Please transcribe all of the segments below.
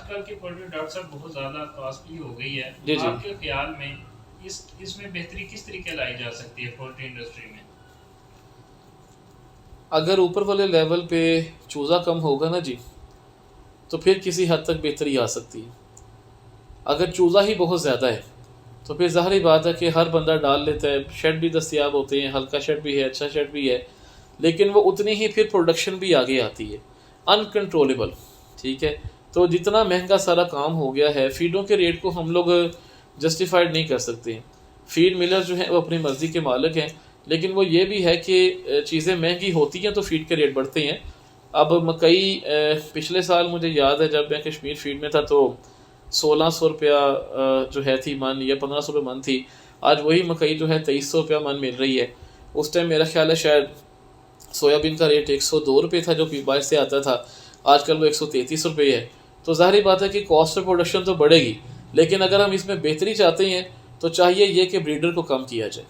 आजकल की poultry doctor साहब बहुत ज़्यादा कॉस्टली हो गई है। जी जी। आपके ख्याल में इसमें बेहतरी किस तरीके लाई जा सकती है पोल्ट्री इंडस्ट्री में? अगर ऊपर वाले लेवल पे चूज़ा कम होगा ना जी, तो फिर किसी हद तक बेहतरी आ सकती है। अगर चूज़ा ही बहुत ज़्यादा है तो फिर ज़ाहिर बात है कि हर बंदा डाल लेता है, शेड भी दस्तियाब होते हैं, हल्का शेड भी है, अच्छा शेड भी है, लेकिन वो उतनी ही फिर प्रोडक्शन भी आगे आती है, अनकंट्रोलेबल। ठीक है, तो जितना महंगा सारा काम हो गया है, फीडों के रेट को हम लोग जस्टिफाइड नहीं कर सकते हैं। फीड मिलर जो है वो अपनी मर्ज़ी के मालिक हैं, लेकिन वो ये भी है कि चीज़ें महंगी होती हैं तो फीड के रेट बढ़ते हैं। अब मकई पिछले साल मुझे याद है जब मैं कश्मीर फीड में था तो 1600 रुपया जो है थी मन, या 1500 रुपये मन थी। आज वही मकई जो है 2300 रुपया मन मिल रही है। उस टाइम मेरा ख्याल है शायद सोयाबीन का रेट 102 रुपये था जो कि बाहर से आता था, आजकल वो 133 रुपये है। तो ज़ाहिर बात है कि कॉस्ट ऑफ प्रोडक्शन तो बढ़ेगी, लेकिन अगर हम इसमें बेहतरी चाहते हैं तो चाहिए ये कि ब्रीडर को कम किया जाए।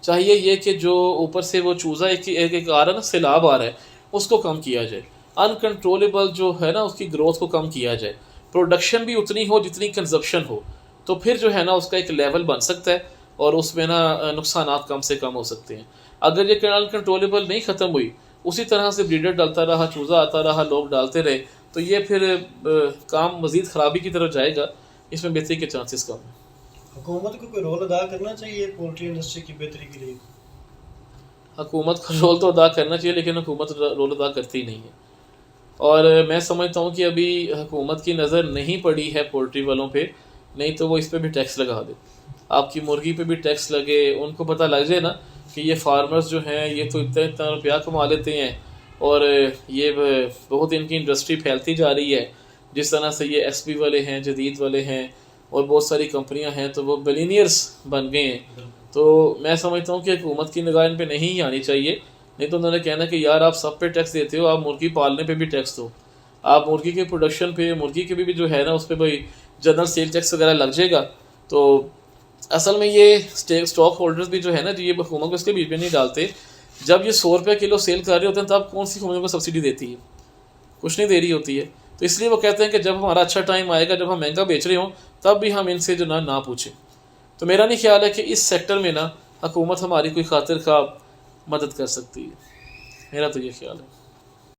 चाहिए ये कि जो ऊपर से वो चूज़ा एक आ रहा है ना, सैलाब आ रहा है, उसको कम किया जाए। अनकंट्रोलेबल जो है ना उसकी ग्रोथ को कम किया जाए, प्रोडक्शन भी उतनी हो जितनी कंजप्शन हो, तो फिर जो है ना उसका एक लेवल बन सकता है और उसमें ना नुकसान कम से कम हो सकते हैं। अगर ये अनकंट्रोलेबल नहीं ख़त्म हुई, उसी तरह से ब्रीडर डालता रहा, चूज़ा आता रहा, लोग डालते रहे, तो ये फिर काम मज़ीद ख़राबी की तरफ जाएगा। इसमें बेहतरी के चांसेस कम हैं। हुकूमत को कोई रोल अदा करना चाहिए पोल्ट्री इंडस्ट्री की बेहतरी के लिए? हुकूमत को रोल तो अदा करना चाहिए, लेकिन हुकूमत रोल अदा करती ही नहीं है। और मैं समझता हूँ कि अभी हुकूमत की नज़र नहीं पड़ी है पोल्ट्री वालों पे, नहीं तो वो इस पर भी टैक्स लगा दे। आपकी मुर्गी पे भी टैक्स लगे, उनको पता लग जाए ना कि ये फार्मर्स जो हैं ये तो इतना इतना रुपया कमा लेते हैं और ये बहुत इनकी इंडस्ट्री फैलती जा रही है। जिस तरह से ये एसपी वाले हैं, जदीद वाले हैं और बहुत सारी कंपनियां हैं, तो वो बिलीनियर्स बन गए हैं। तो मैं समझता हूँ कि हुकूमत की निगाह इन पर नहीं आनी चाहिए, नहीं तो उन्होंने कहना कि यार आप सब पे टैक्स देते हो, आप मुर्गी पालने पे भी टैक्स दो, आप मुर्गी के प्रोडक्शन पे, मुर्गी के भी जो है ना उस पर भाई जनरल सेल टैक्स वगैरह लग जाएगा। तो असल में ये स्टॉक होल्डर्स भी जो है ना, जो ये हुकूमत को इसके बीच में नहीं डालते। जब ये 100 रुपये किलो सेल कर रहे होते हैं तब कौन सी हुकूमत को सब्सिडी देती है? कुछ नहीं दे रही होती है। तो इसलिए वो कहते हैं कि जब हमारा अच्छा टाइम आएगा, जब हम महंगा बेच रहे हों, तब भी हम इनसे जो ना पूछें। तो मेरा नहीं ख्याल है कि इस सेक्टर में ना हुकूमत हमारी कोई खातिर खा मदद कर सकती है। मेरा तो ये ख्याल है।